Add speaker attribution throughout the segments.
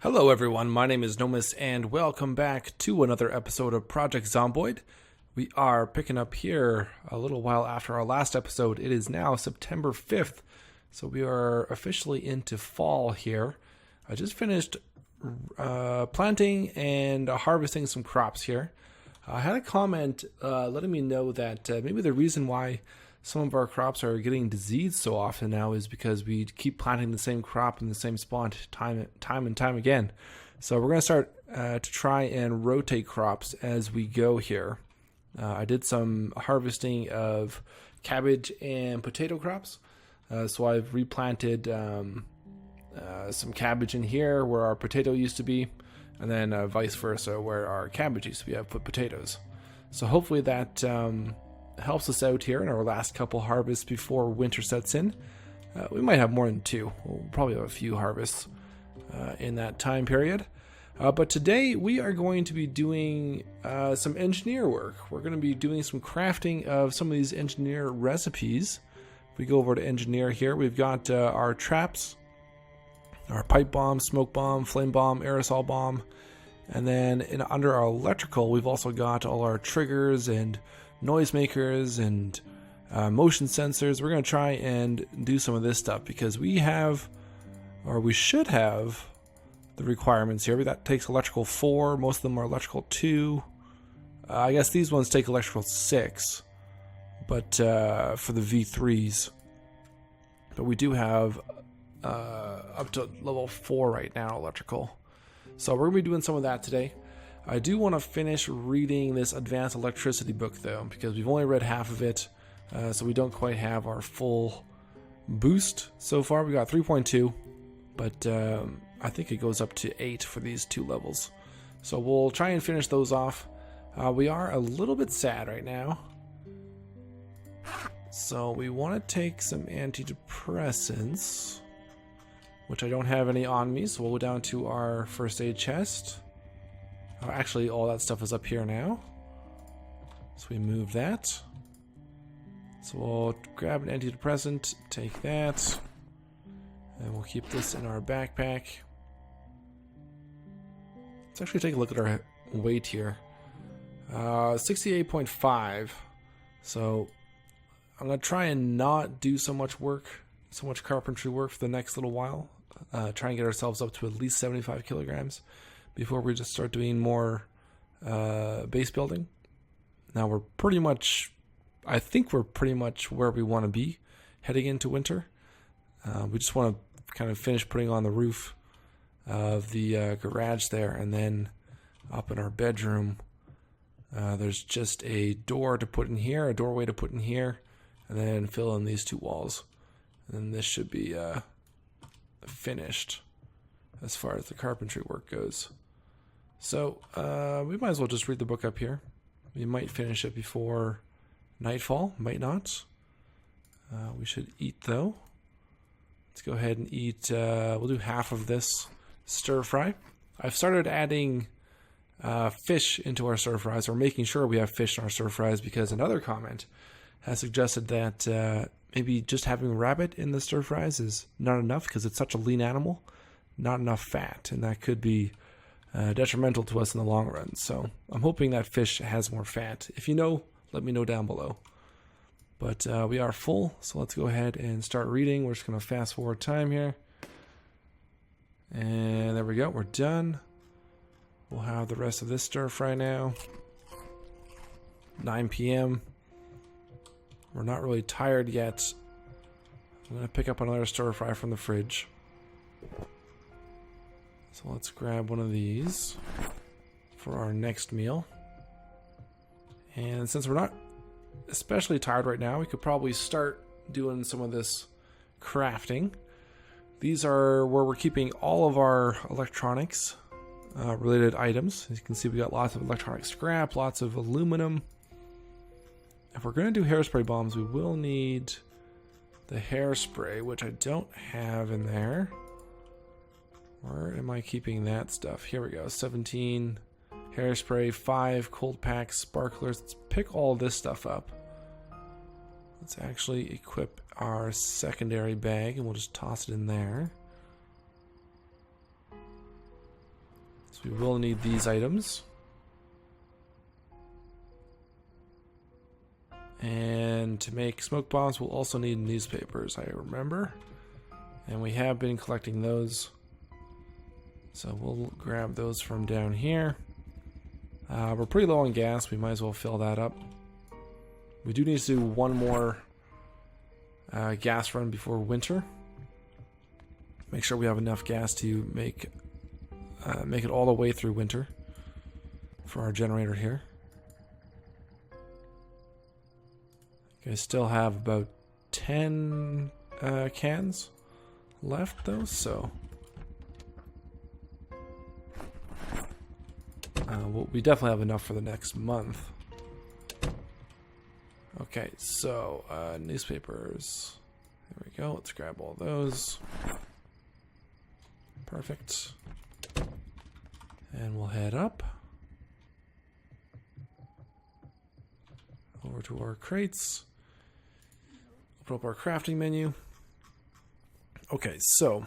Speaker 1: Hello everyone, my name is Nomis and welcome back to another episode of Project Zomboid. We are picking up here a little while after our last episode. It is now September 5th, so we are officially into fall here. I just finished planting and harvesting some crops here. I had a comment letting me know that maybe the reason why some of our crops are getting diseased so often now is because we keep planting the same crop in the same spot time and time again. So we're going to start to try and rotate crops as we go here. I did some harvesting of cabbage and potato crops. So I've replanted some cabbage in here where our potato used to be, and then vice versa where our cabbage used to be. I've put potatoes. So hopefully that helps us out here in our last couple harvests before winter sets in. We might have more than two. We'll probably have a few harvests in that time period. But today we are going to be doing some engineer work. We're going to be doing some crafting of some of these engineer recipes. If we go over to engineer here, we've got our traps, our pipe bomb, smoke bomb, flame bomb, aerosol bomb. And then under our electrical, we've also got all our triggers and noisemakers and motion sensors. We're going to try and do some of this stuff because we have, or we should have, the requirements here. That takes electrical 4. Most of them are electrical 2. I guess these ones take electrical 6, but for the V3s. But we do have up to level 4 right now electrical. So we're going to be doing some of that today. I do want to finish reading this advanced electricity book though, because we've only read half of it, so we don't quite have our full boost so far. We got 3.2, but I think it goes up to 8 for these 2 levels. So we'll try and finish those off. We are a little bit sad right now, so we want to take some antidepressants, which I don't have any on me, so we'll go down to our first aid chest. Actually, all that stuff is up here now. So we move that. So we'll grab an antidepressant, take that, and we'll keep this in our backpack. Let's actually take a look at our weight here. 68.5. So I'm going to try and not do so much carpentry work for the next little while. Try and get ourselves up to at least 75 kilograms. Before we just start doing more base building. Now we're pretty much, I think we're pretty much where we want to be heading into winter. We just want to kind of finish putting on the roof of the garage there, and then up in our bedroom, there's just a door to put in here, a doorway to put in here, and then fill in these 2 walls. And then this should be finished as far as the carpentry work goes. So we might as well just read the book up here. We might finish it before nightfall, might not. We should eat though. Let's go ahead and eat. We'll do half of this stir fry. I've started adding fish into our stir fries, or making sure we have fish in our stir fries, because another comment has suggested that maybe just having rabbit in the stir fries is not enough because it's such a lean animal, not enough fat, and that could be detrimental to us in the long run. So I'm hoping that fish has more fat. If you know, let me know down below. But we are full, so let's go ahead and start reading. We're just going to fast forward time here. And there we go, we're done. We'll have the rest of this stir fry now. 9 p.m. We're not really tired yet. I'm going to pick up another stir fry from the fridge. So let's grab one of these for our next meal. And since we're not especially tired right now, we could probably start doing some of this crafting. These are where we're keeping all of our electronics related items. As you can see, we got lots of electronic scrap, lots of aluminum. If we're going to do hairspray bombs, we will need the hairspray, which I don't have in there. Where am I keeping that stuff? Here we go. 17 hairspray, 5 cold pack sparklers. Let's pick all this stuff up. Let's actually equip our secondary bag, and we'll just toss it in there. So we will need these items. And to make smoke bombs, we'll also need newspapers, I remember. And we have been collecting those. So we'll grab those from down here. We're pretty low on gas. We might as well fill that up. We do need to do one more gas run before winter. Make sure we have enough gas to make it all the way through winter for our generator here. I still have about 10 cans left though, so we definitely have enough for the next month. Okay, so newspapers. There we go. Let's grab all those. Perfect. And we'll head up over to our crates. Open up our crafting menu. Okay, so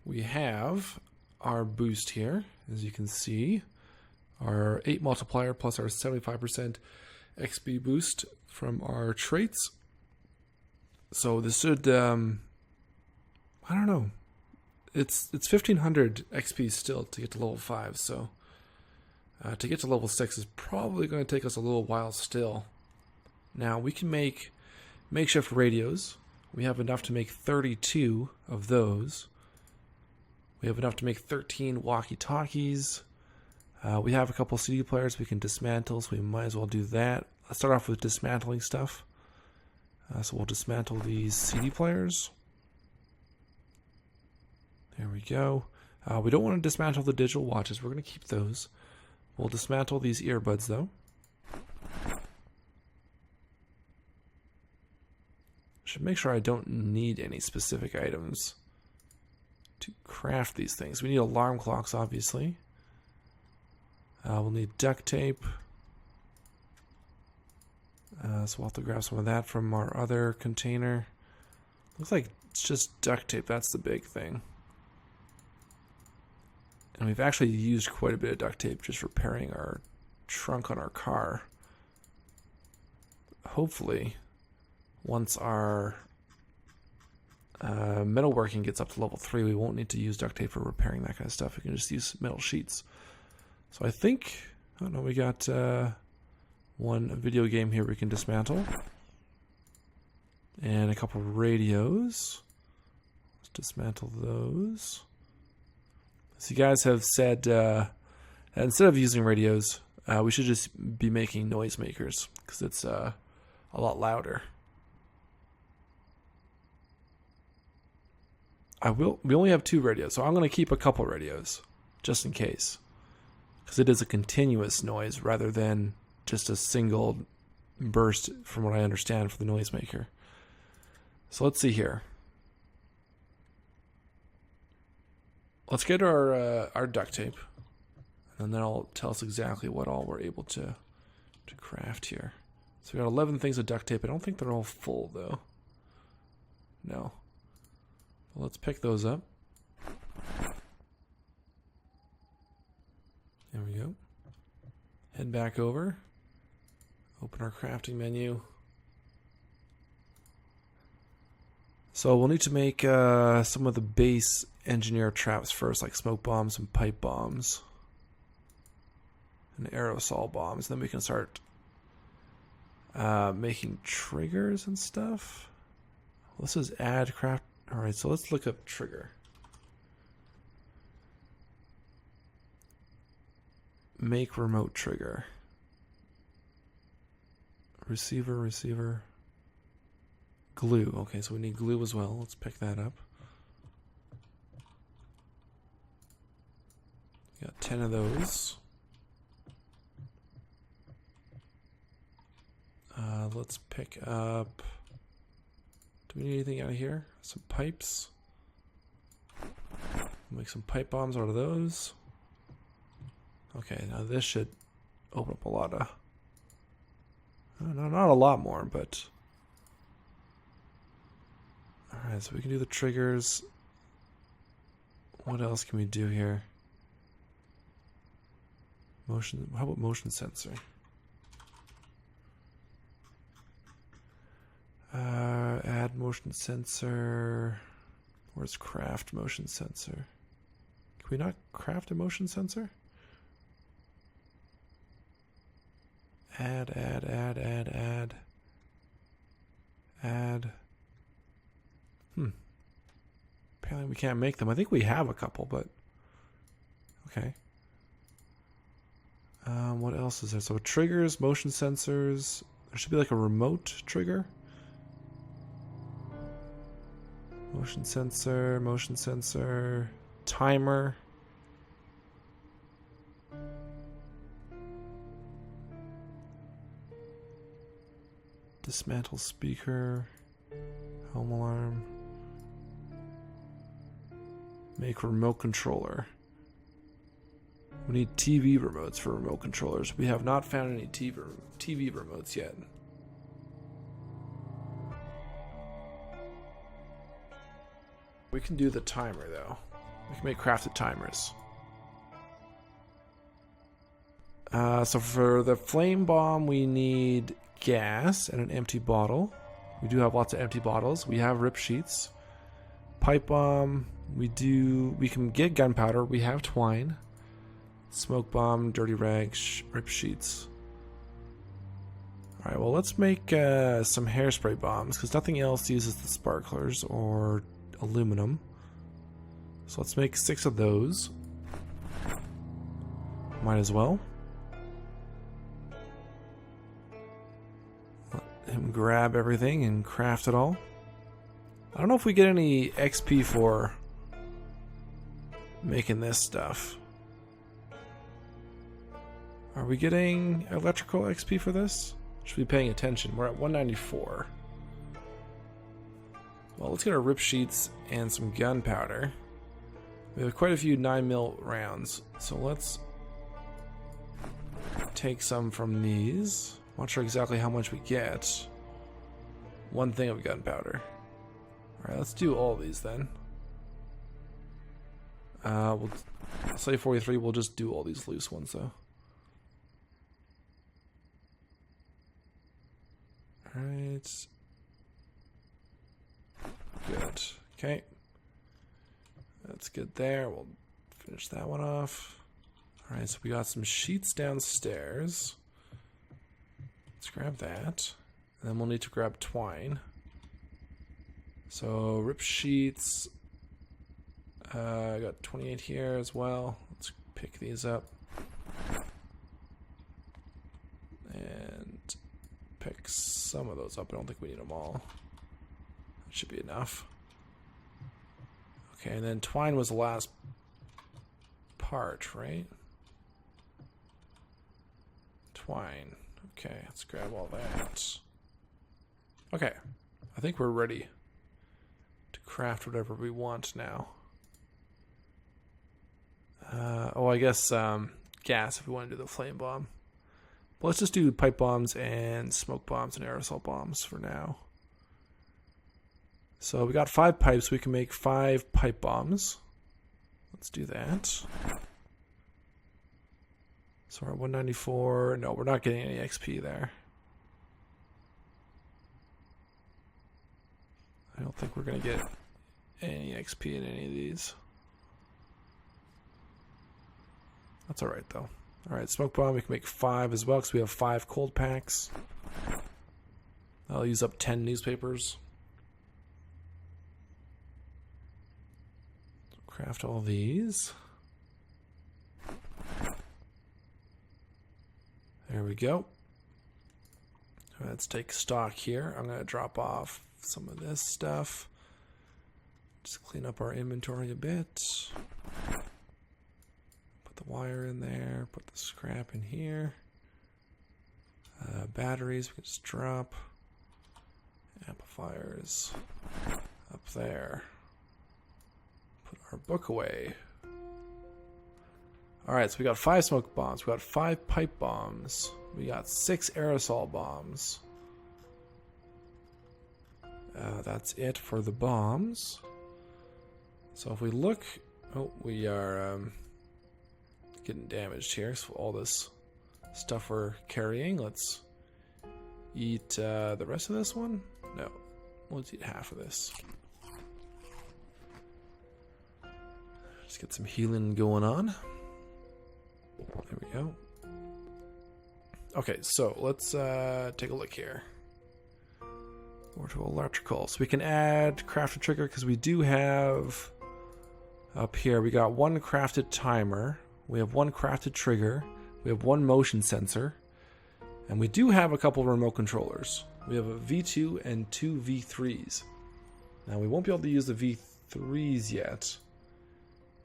Speaker 1: we have our boost here, as you can see. Our 8 multiplier plus our 75% XP boost from our traits. So this should, I don't know. It's 1500 XP still to get to level 5, so to get to level 6 is probably going to take us a little while still. Now we can make makeshift radios. We have enough to make 32 of those. We have enough to make 13 walkie-talkies. We have a couple CD players we can dismantle, so we might as well do that. Let's start off with dismantling stuff. So we'll dismantle these CD players. There we go. We don't want to dismantle the digital watches. We're going to keep those. We'll dismantle these earbuds, though. Should make sure I don't need any specific items to craft these things. We need alarm clocks, obviously. We'll need duct tape. So we'll have to grab some of that from our other container. Looks like it's just duct tape. That's the big thing. And we've actually used quite a bit of duct tape just repairing our trunk on our car. Hopefully, once our metalworking gets up to level 3, we won't need to use duct tape for repairing that kind of stuff. We can just use metal sheets. So I think, oh no, we got one video game here we can dismantle. And a couple of radios. Let's dismantle those. So you guys have said that instead of using radios, we should just be making noisemakers because it's a lot louder. We only have 2 radios, so I'm going to keep a couple radios just in case, because it is a continuous noise rather than just a single burst, from what I understand, for the noisemaker. So let's see here. Let's get our duct tape, and then that'll tell us exactly what all we're able to craft here. So we got 11 things of duct tape. I don't think they're all full though. No. Well, let's pick those up. There we go. Head back over. Open our crafting menu. So we'll need to make some of the base engineer traps first, like smoke bombs and pipe bombs. And aerosol bombs. Then we can start making triggers and stuff. This is add craft. Alright, so let's look up trigger. Make remote trigger. Receiver. Glue. Okay, so we need glue as well. Let's pick that up. Got 10 of those. Let's pick up... Do we need anything out of here? Some pipes. Make some pipe bombs out of those. Okay, now this should open up a lot of... No, not a lot more, but... Alright, so we can do the triggers. What else can we do here? Motion. How about motion sensor? Add motion sensor. Where's craft motion sensor? Can we not craft a motion sensor? Add. Apparently we can't make them. I think we have a couple, but okay. What else is there? So triggers, motion sensors. There should be like a remote trigger. Motion sensor, timer. Dismantle speaker, home alarm. Make remote controller. We need TV remotes for remote controllers. We have not found any TV remotes yet. We can do the timer though. We can make crafted timers. So for the flame bomb, we need gas and an empty bottle. We do have lots of empty bottles. We have rip sheets. Pipe bomb, we can get gunpowder. We have twine. Smoke bomb, dirty rags, rip sheets. Alright, well let's make some hairspray bombs because nothing else uses the sparklers or aluminum. So let's make 6 of those. Might as well. Let him grab everything and craft it all. I don't know if we get any XP for making this stuff. Are we getting electrical XP for this? Should be paying attention. We're at 194. Well, let's get our rip sheets and some gunpowder. We have quite a few 9mm rounds, so let's take some from these. I'm not sure exactly how much we get. 1 thing of gunpowder. Alright, let's do all of these then. We'll say 43, we'll just do all these loose ones though. Alright. Good. Okay. That's good there. We'll finish that one off. Alright, so we got some sheets downstairs. Let's grab that. And then we'll need to grab twine. So, rip sheets. I got 28 here as well. Let's pick these up. And pick some of those up. I don't think we need them all. That should be enough. Okay, and then twine was the last part, right? Twine. Okay, let's grab all that. Okay, I think we're ready to craft whatever we want now. I guess gas if we want to do the flame bomb. But let's just do pipe bombs and smoke bombs and aerosol bombs for now. So we got 5 pipes. We can make 5 pipe bombs. Let's do that. So we're at 194. No, we're not getting any XP there. I don't think we're going to get any XP in any of these. That's alright though. Alright, smoke bomb, we can make 5 as well because we have 5 cold packs. I'll use up 10 newspapers. Craft all these. There we go. Let's take stock here. I'm going to drop off some of this stuff. Just clean up our inventory a bit. Put the wire in there. Put the scrap in here. Batteries we can just drop. Amplifiers up there. Put our book away. Alright, so we got 5 smoke bombs. We got 5 pipe bombs. We got 6 aerosol bombs. That's it for the bombs. So if we look... Oh, we are getting damaged here. So all this stuff we're carrying. Let's eat the rest of this one. No, let's eat half of this. Just get some healing going on. There we go. Okay, so let's take a look here. Over to electrical. So we can add crafted trigger because we do have up here, we got one crafted timer, we have one crafted trigger, we have one motion sensor, and we do have a couple remote controllers. We have a V2 and two V3s. Now we won't be able to use the V3s yet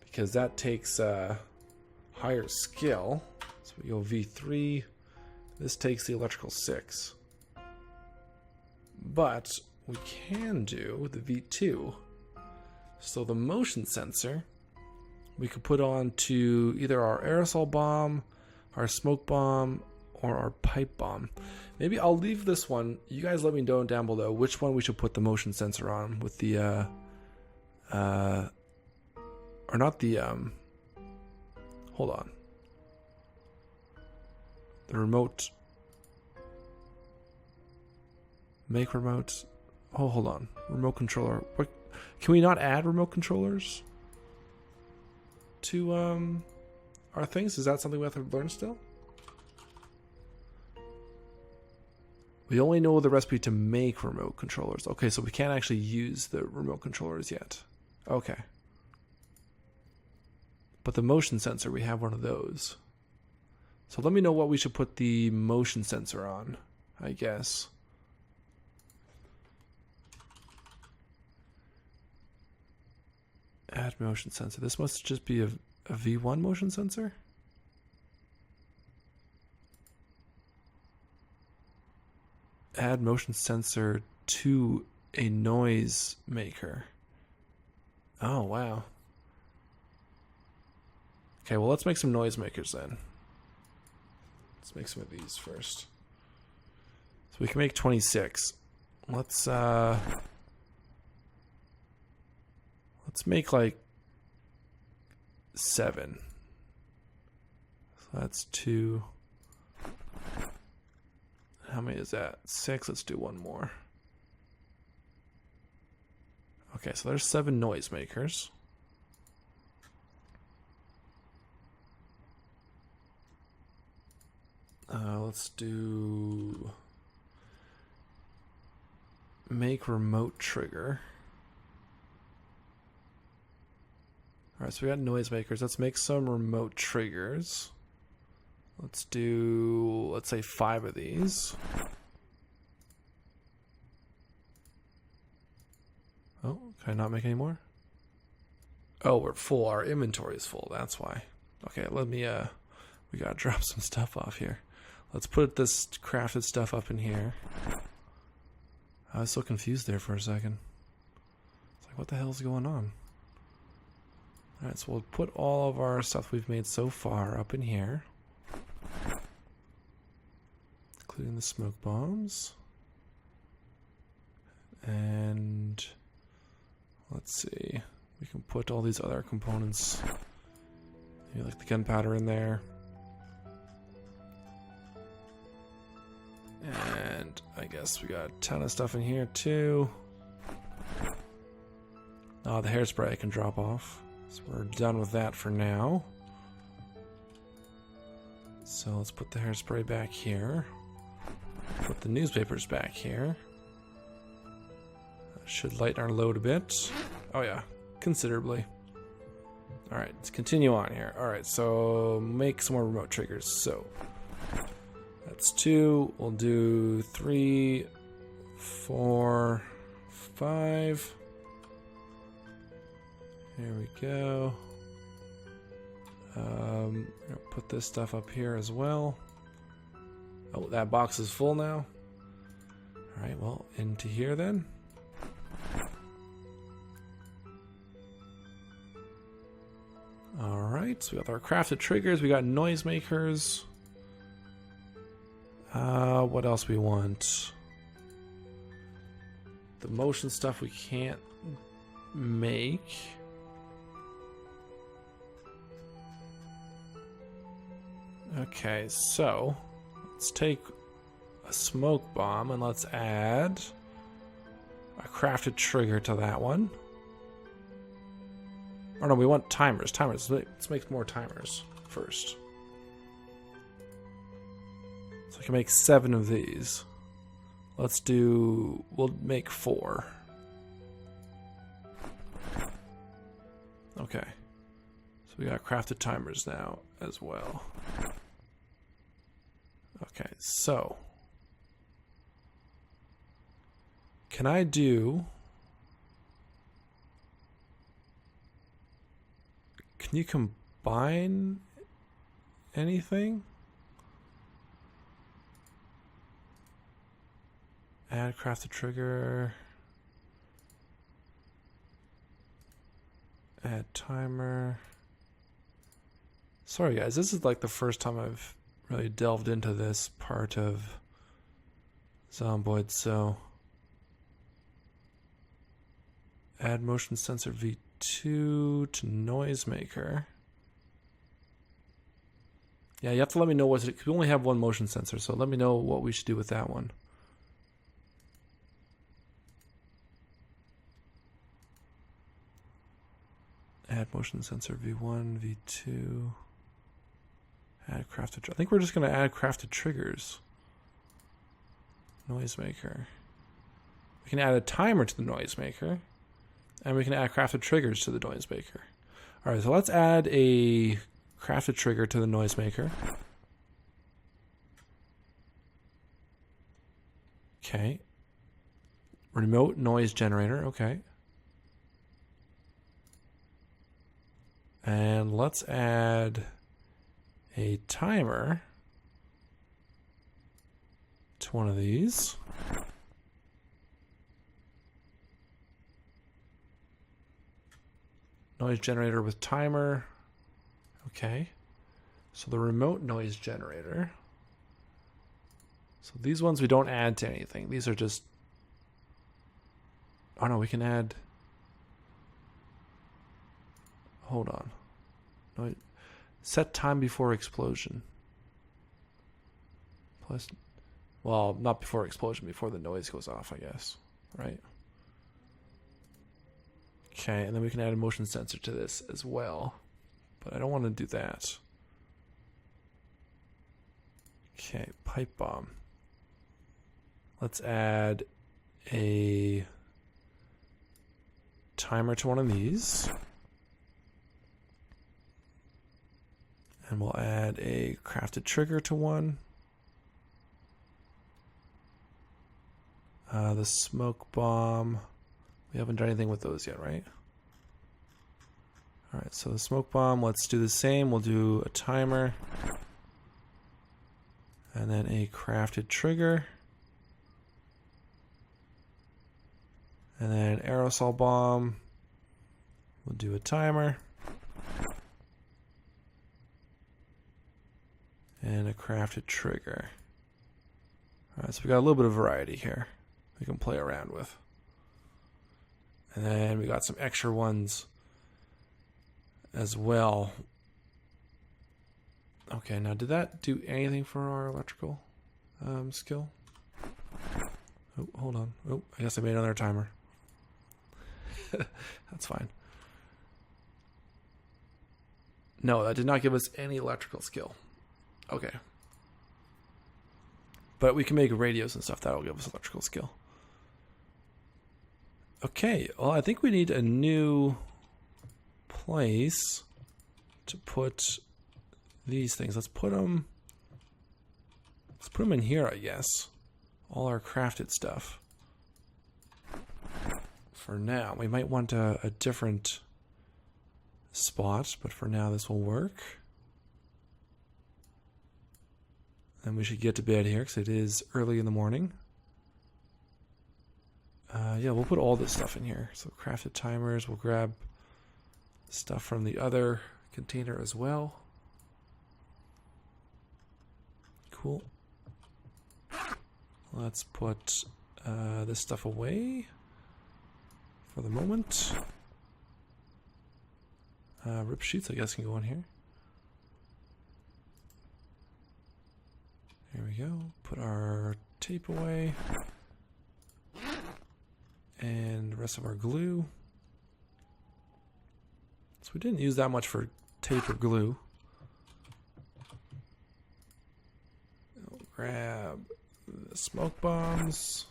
Speaker 1: because that takes higher skill. So we go V3. This takes the electrical 6. But we can do the V2. So the motion sensor we could put on to either our aerosol bomb, our smoke bomb, or our pipe bomb. Maybe I'll leave this one. You guys let me know down below which one we should put the motion sensor on with the or not the hold on. The remote. Make remote. Oh, hold on. Remote controller. What? Can we not add remote controllers to our things? Is that something we have to learn still? We only know the recipe to make remote controllers. Okay, so we can't actually use the remote controllers yet. Okay. But the motion sensor, we have one of those. So let me know what we should put the motion sensor on, I guess. Add motion sensor. This must just be a V1 motion sensor? Add motion sensor to a noise maker. Oh, wow. Okay, well, let's make some noise makers then. Let's make some of these first. So we can make 26. Let's make like 7. So that's 2. How many is that? 6. Let's do one more. Okay, so there's 7 noise makers. Let's do make remote trigger. Alright, so we got noise makers. Let's make some remote triggers. Let's do, let's say 5 of these. Oh, can I not make any more? Oh, we're full. Our inventory is full. That's why. Okay, let me, we gotta drop some stuff off here. Let's put this crafted stuff up in here. I was so confused there for a second. It's like, what the hell's going on? Alright, so we'll put all of our stuff we've made so far up in here. Including the smoke bombs. And let's see. We can put all these other components. Maybe like the gunpowder in there. And I guess we got a ton of stuff in here too. Oh, the hairspray I can drop off. So we're done with that for now. So let's put the hairspray back here. Put the newspapers back here. Should lighten our load a bit. Oh yeah, considerably. Alright, let's continue on here. Alright, so make some more remote triggers. So that's 2. We'll do 3, 4, 5. There we go. Put this stuff up here as well. Oh, that box is full now. Alright, well, into here then. Alright, so we got our crafted triggers, we got noise makers. What else we want? The motion stuff we can't make. Okay, so let's take a smoke bomb and let's add a crafted trigger to that one. Oh no, we want timers. Let's make more timers first. So I can make 7 of these. We'll make 4. Okay. So we got crafted timers now as well. Okay, so can you combine anything? Add crafted trigger. Add timer. Sorry guys, this is like the first time I've really delved into this part of Zomboid, so add motion sensor V2 to noisemaker. Yeah, you have to let me know what it, 'cause we only have one motion sensor, so let me know what we should do with that one. Add motion sensor V1, V2. Add crafted. I think we're just going to add crafted triggers. Noisemaker. We can add a timer to the noisemaker, and we can add crafted triggers to the noisemaker. All right, so let's add a crafted trigger to the noisemaker. Okay. Remote noise generator. Okay. And let's add a timer to one of these. Noise generator with timer. Okay. So the remote noise generator. So these ones we don't add to anything. These are just... Oh no, we can add... Hold on. No, set time before explosion. Plus, well, not before explosion, before the noise goes off, I guess. Right? Okay, and then we can add a motion sensor to this as well. But I don't want to do that. Okay, pipe bomb. Let's add a timer to one of these. And we'll add a crafted trigger to one. The smoke bomb. We haven't done anything with those yet, right? Alright, so the smoke bomb, let's do the same. We'll do a timer. And then a crafted trigger. And then aerosol bomb. We'll do a timer. And a crafted trigger. Alright, so we got a little bit of variety here we can play around with. And then we got some extra ones as well. Okay, now did that do anything for our electrical skill? Oh, hold on. Oh, I guess I made another timer. That's fine. No, that did not give us any electrical skill. Okay. But we can make radios and stuff. That'll give us electrical skill. Okay. Well, I think we need a new place to put these things. Let's put them in here, I guess. All our crafted stuff. For now. We might want a different spot, but for now this will work. And we should get to bed here because it is early in the morning. Yeah, we'll put all this stuff in here. So crafted timers, we'll grab stuff from the other container as well. Cool. Let's put this stuff away for the moment. Rip sheets, I guess, can go in here. There we go. Put our tape away. And the rest of our glue. So we didn't use that much for tape or glue. I'll grab the smoke bombs.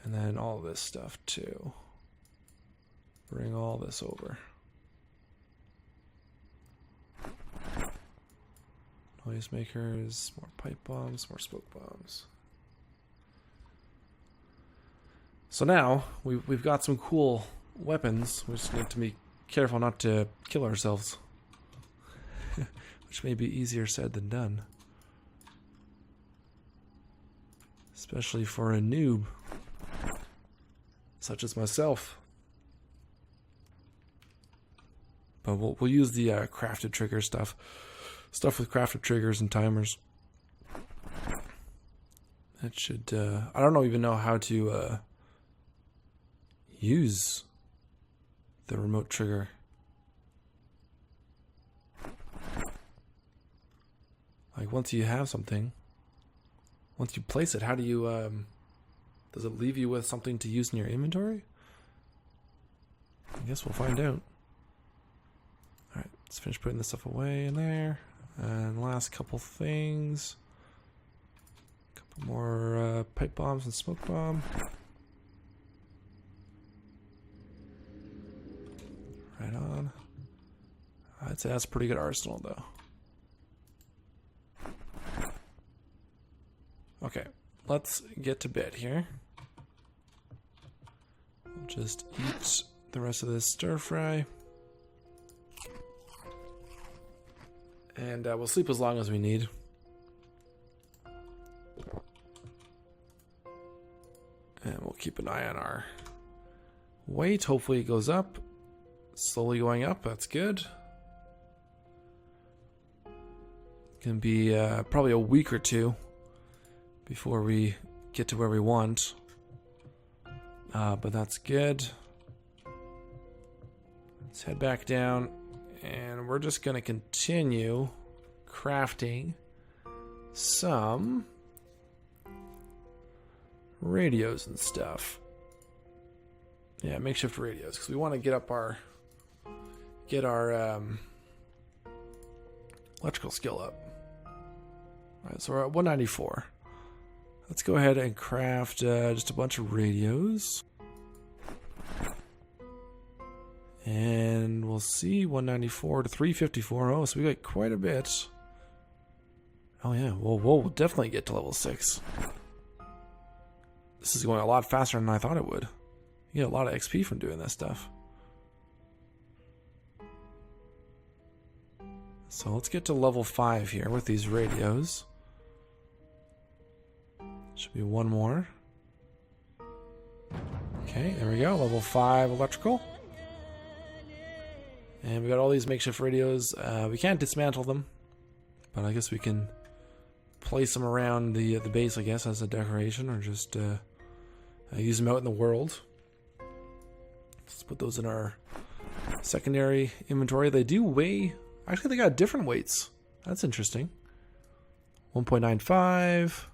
Speaker 1: And then all this stuff too. Bring all this over. Noisemakers, more pipe bombs, more smoke bombs. So now we've got some cool weapons. We just need to be careful not to kill ourselves, which may be easier said than done, especially for a noob such as myself. But we'll use the crafted trigger stuff with crafted triggers and timers. That should I don't even know how to use the remote trigger. Like once you have something, once you place it, how do you does it leave you with something to use in your inventory? I guess we'll find out. Alright, let's finish putting this stuff away in there. And last couple things. A couple more pipe bombs and smoke bomb. Right on. I'd say that's a pretty good arsenal though. Okay, let's get to bed here. We'll just eat the rest of this stir fry. And we'll sleep as long as we need. And we'll keep an eye on our weight. Hopefully it goes up. Slowly going up, that's good. Can be probably a week or two before we get to where we want. But that's good. Let's head back down. And we're just going to continue crafting some radios and stuff. Yeah, makeshift radios, because we want to get our electrical skill up. All right, so we're at 194. Let's go ahead and craft just a bunch of radios. And we'll see, 194 to 354. Oh, so we got quite a bit. Oh yeah, well, we'll definitely get to level 6. This is going a lot faster than I thought it would. You get a lot of XP from doing this stuff. So let's get to level 5 here with these radios. Should be one more. Okay, there we go, level 5 electrical. And we got all these makeshift radios. We can't dismantle them, but I guess we can place them around the base, I guess, as a decoration, or just use them out in the world. Let's put those in our secondary inventory. They do weigh... Actually, they got different weights. That's interesting. 1.95,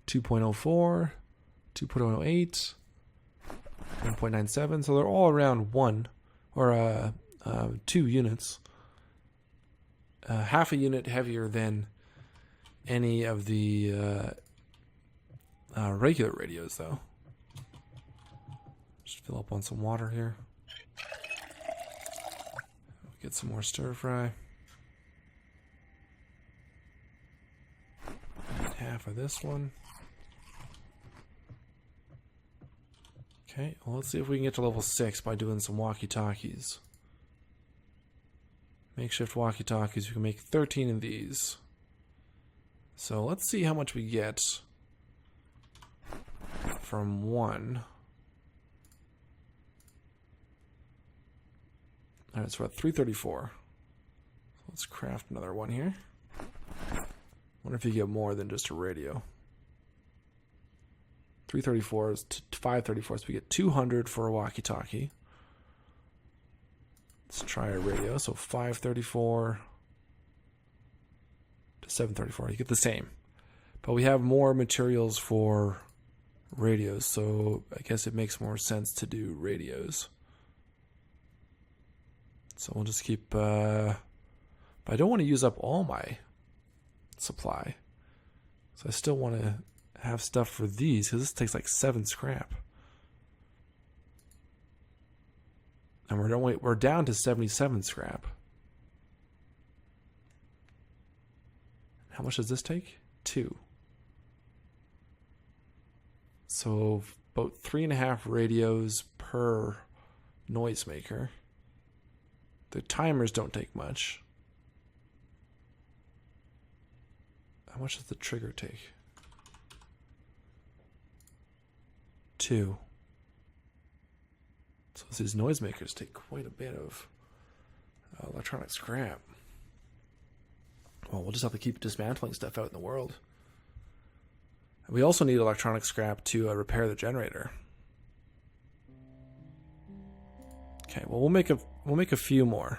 Speaker 1: 2.04, 2.08, 1.97. So they're all around 1 or 2 units. Half a unit heavier than any of the regular radios, though. Just fill up on some water here. Get some more stir fry. Need half of this one. Okay, well, let's see if we can get to level 6 by doing some walkie-talkies. Makeshift walkie-talkies. We can make 13 of these. So let's see how much we get from one. Alright, so we're at 334. So let's craft another one here. Wonder if you get more than just a radio. 334 is 534, so we get 200 for a walkie-talkie. Let's try a radio. So 534 to 734. You get the same. But we have more materials for radios, so I guess it makes more sense to do radios. So we'll just keep... but I don't want to use up all my supply. So I still want to have stuff for these, because this takes like 7 scrap. And we're down to 77 scrap. How much does this take? 2. So about 3.5 radios per noisemaker. The timers don't take much. How much does the trigger take? 2. So these noisemakers take quite a bit of electronic scrap. Well, we'll just have to keep dismantling stuff out in the world. We also need electronic scrap to repair the generator. Okay, well we'll make a few more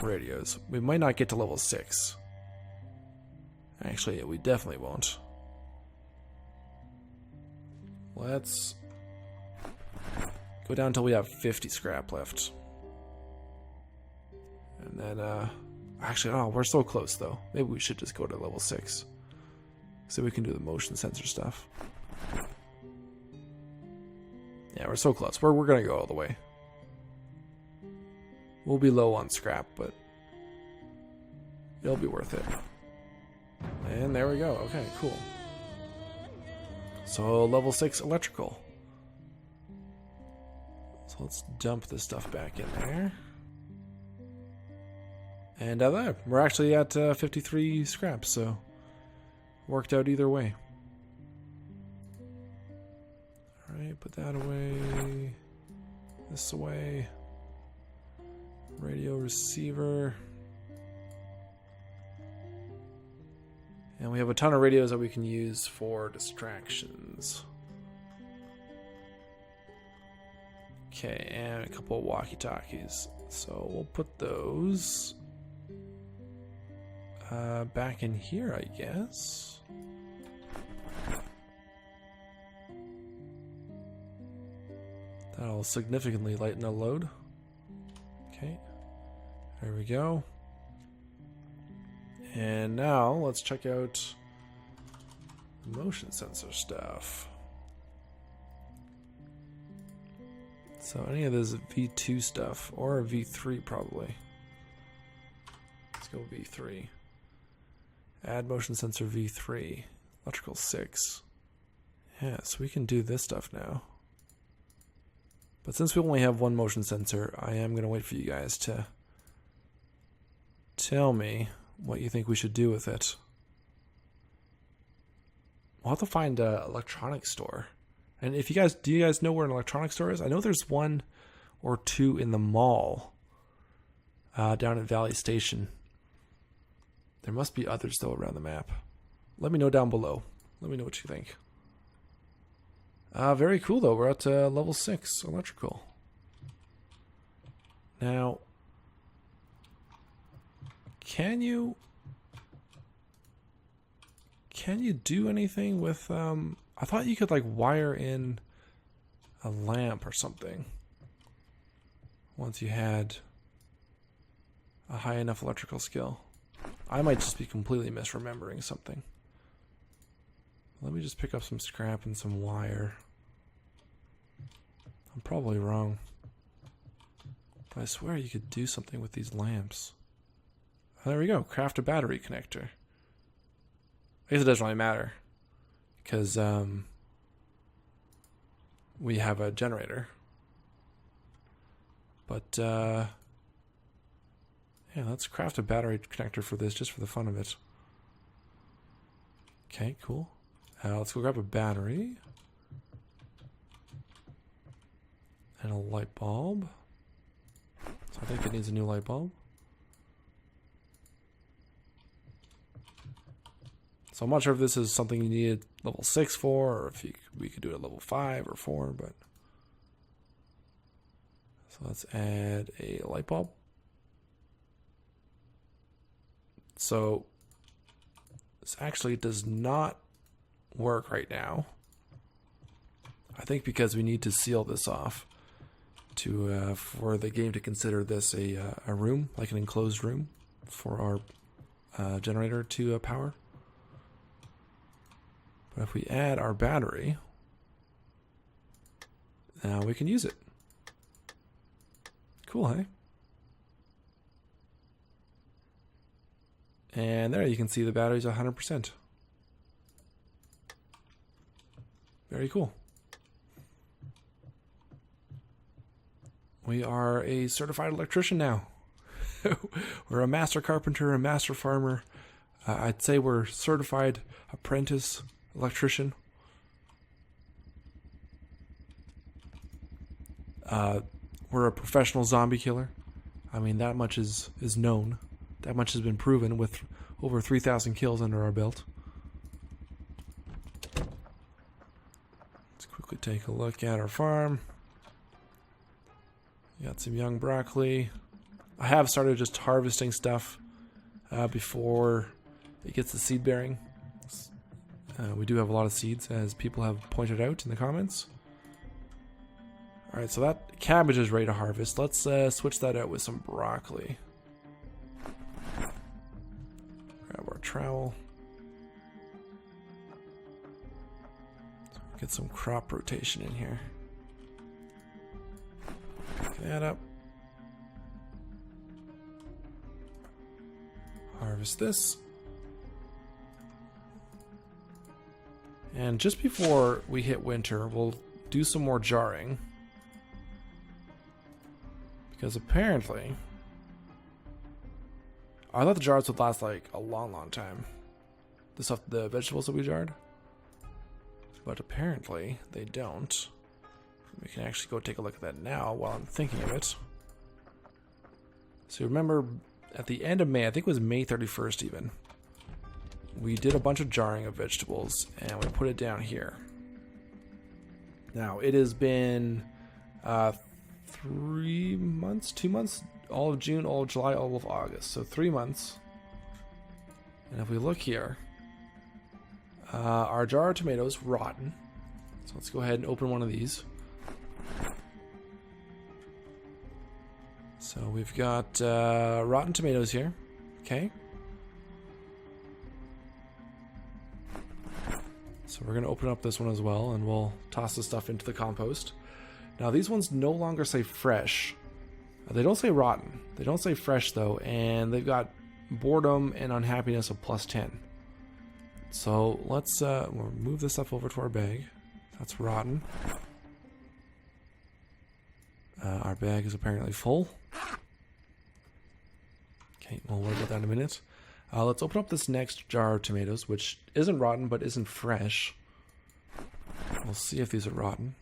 Speaker 1: radios. We might not get to level 6. Actually, we definitely won't. Let's go down until we have 50 scrap left. And then, actually, oh, we're so close though. Maybe we should just go to level 6. So we can do the motion sensor stuff. Yeah, we're so close. We're gonna go all the way. We'll be low on scrap, but it'll be worth it. And there we go. Okay, cool. So level 6 electrical. So let's dump this stuff back in there. And there, we're actually at 53 scrap, so worked out either way. Alright, put that away. This away. Radio receiver. And we have a ton of radios that we can use for distractions. Okay, and a couple of walkie-talkies. So we'll put those back in here, I guess. That'll significantly lighten the load. Okay, there we go. And now let's check out the motion sensor stuff. So any of this V2 stuff, or V3 probably. Let's go V3. Add motion sensor V3. Electrical 6. Yeah, so we can do this stuff now. But since we only have one motion sensor, I am going to wait for you guys to tell me what you think we should do with it. We'll have to find an electronics store. And if you guys, do you guys know where an electronics store is? I know there's 1 or 2 in the mall down at Valley Station. There must be others though around the map. Let me know down below. Let me know what you think. Very cool though. We're at level 6 electrical. Now, can you do anything with I thought you could like wire in a lamp or something once you had a high enough electrical skill. I might just be completely misremembering something. Let me just pick up some scrap and some wire. I'm probably wrong, but I swear you could do something with these lamps. Oh, there we go. Craft a battery connector. I guess it doesn't really matter because we have a generator. But yeah, let's craft a battery connector for this just for the fun of it. Okay, cool. Let's go grab a battery and a light bulb. So I think it needs a new light bulb. So I'm not sure if this is something you needed level 6 for, or if we could do it at level 5 or 4, but... So let's add a light bulb. So This actually does not work right now. I think because we need to seal this off to for the game to consider this a room, like an enclosed room for our generator to power. But if we add our battery, now we can use it. Cool, hey? And there you can see the battery's 100%. Very cool. We are a certified electrician now. We're a master carpenter, a master farmer. I'd say we're certified apprentice electrician. We're a professional zombie killer. I mean, that much is known. That much has been proven with over 3,000 kills under our belt. Let's quickly take a look at our farm. Got some young broccoli. I have started just harvesting stuff before it gets to seed bearing. We do have a lot of seeds, as people have pointed out in the comments. Alright, so that cabbage is ready to harvest. Let's switch that out with some broccoli. Grab our trowel. Get some crop rotation in here. Pick that up. Harvest this. And just before we hit winter, we'll do some more jarring. Because apparently, I thought the jars would last like a long time. The vegetables that we jarred. But apparently, they don't. We can actually go take a look at that now while I'm thinking of it. So remember, at the end of May, I think it was May 31st even, we did a bunch of jarring of vegetables, and we put it down here. Now, it has been 3 months, 2 months, all of June, all of July, all of August. So 3 months. And if we look here, our jar of tomatoes, rotten. So let's go ahead and open one of these. So we've got rotten tomatoes here. Okay. So we're going to open up this one as well, and we'll toss the stuff into the compost. Now these ones no longer say fresh. They don't say rotten. They don't say fresh though, and they've got boredom and unhappiness of +10. So let's we'll move this stuff over to our bag. That's rotten. Our bag is apparently full. Okay, we'll worry about that in a minute. Let's open up this next jar of tomatoes, which isn't rotten but isn't fresh. We'll see if these are rotten.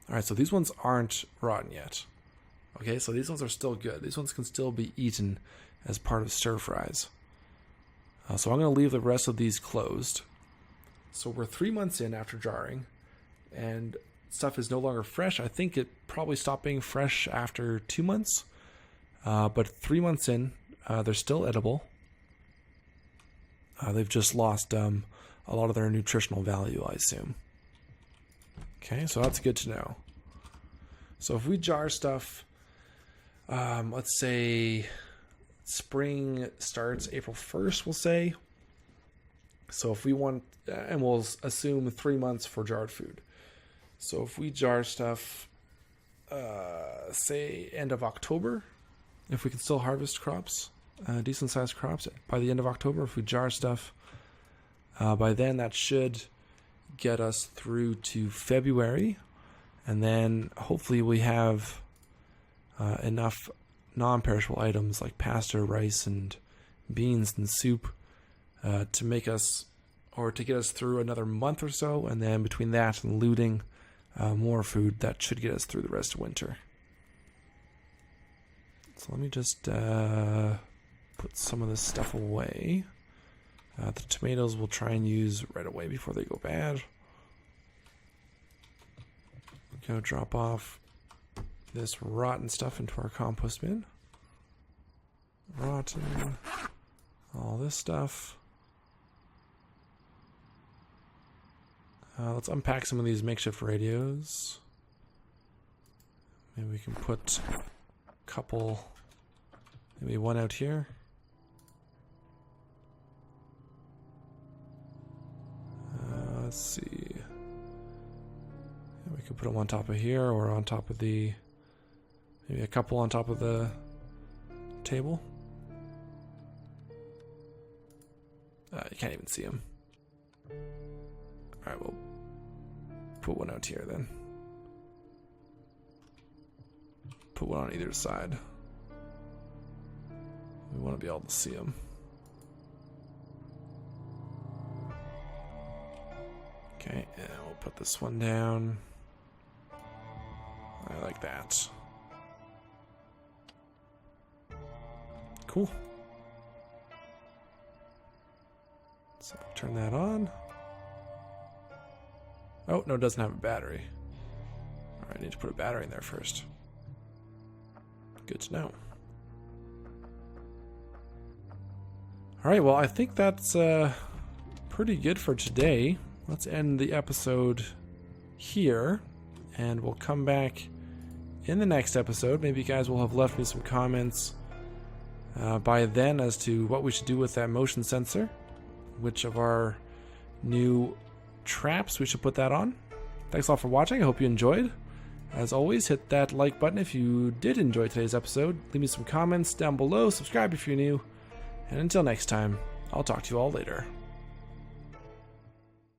Speaker 1: Alright, so these ones aren't rotten yet. Okay, so these ones are still good. These ones can still be eaten as part of stir fries. So I'm going to leave the rest of these closed. So we're 3 months in after jarring, and stuff is no longer fresh. I think it probably stopped being fresh after 2 months. But 3 months in, they're still edible. They've just lost a lot of their nutritional value, I assume. Okay, so that's good to know. So if we jar stuff, let's say spring starts April 1st, we'll say. So if we want, and we'll assume 3 months for jarred food. So if we jar stuff, say end of October, if we can still harvest crops, decent sized crops by the end of October, if we jar stuff, by then that should get us through to February, and then hopefully we have enough non-perishable items like pasta, rice, and beans and soup to make us, or to get us through another month or so, and then between that and looting more food, that should get us through the rest of winter. So let me just put some of this stuff away. The tomatoes we'll try and use right away before they go bad. We're going to drop off this rotten stuff into our compost bin. Rotten. all this stuff. Let's unpack some of these makeshift radios. Maybe we can put a couple, maybe one out here. Let's see. We could put them on top of here or on top of the, maybe a couple on top of the table. You can't even see them. Alright, we'll put one out here then. Put one on either side. We want to be able to see them. Okay, and we'll put this one down. I like that. Cool. So turn that on. Oh, no, it doesn't have a battery. Alright, I need to put a battery in there first. Good to know. Alright, well, I think that's pretty good for today. Let's end the episode here, and we'll come back in the next episode. Maybe you guys will have left me some comments by then as to what we should do with that motion sensor. Which of our new traps we should put that on. Thanks all for watching. I hope you enjoyed. As always, hit that like button if you did enjoy today's episode. Leave me some comments down below. Subscribe if you're new. And until next time, I'll talk to you all later.